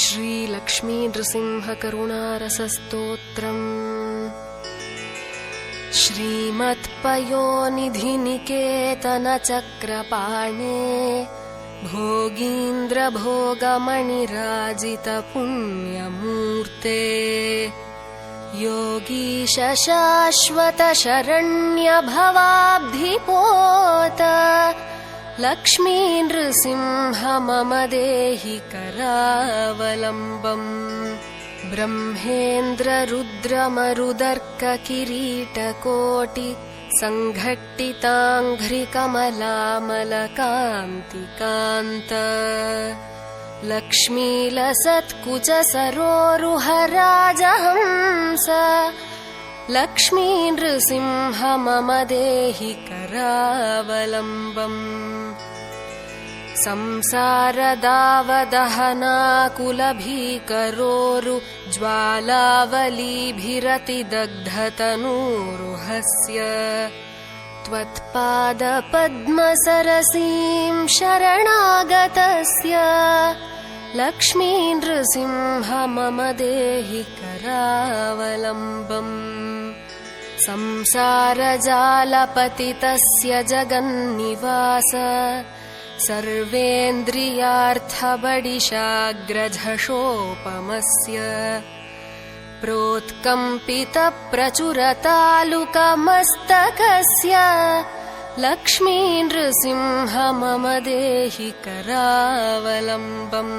श्रीलक्ष्मी नृसिंहकरुणारसस्तोत्रम् श्रीमत्पयोनिधिनिकेतनचक्रपाणे भोगीन्द्रभोगमणिराजितपुण्यमूर्ते योगीश शाश्वतशरण्यभवाब्धिपोत लक्ष्मी नृसिंह मम देहि करावलम्बम् ब्रह्मेन्द्र रुद्रमरुदर्ककिरीटकोटि सङ्घट्टिताङ्घ्रिकमलामलकान्तिकान्त लक्ष्मीलसत्कुचसरोरुहराजहंस लक्ष्मी नृसिंह मम देहि करावलम्बम् संसारदावदहनाकुलभीकरोरु ज्वालावलीभिरतिदग्धतनूरुहस्य त्वत्पादपद्मसरसीं शरणागतस्य लक्ष्मी नृसिंह मम देहि करावलम्बम् संसारजालपतितस्य जगन्निवास सर्वेन्द्रियार्थबडिशाग्रझषोपमस्य प्रोत्कम्पितप्रचुरतालुकमस्तकस्य लक्ष्मी नृसिंह मम देहि करावलम्बम्।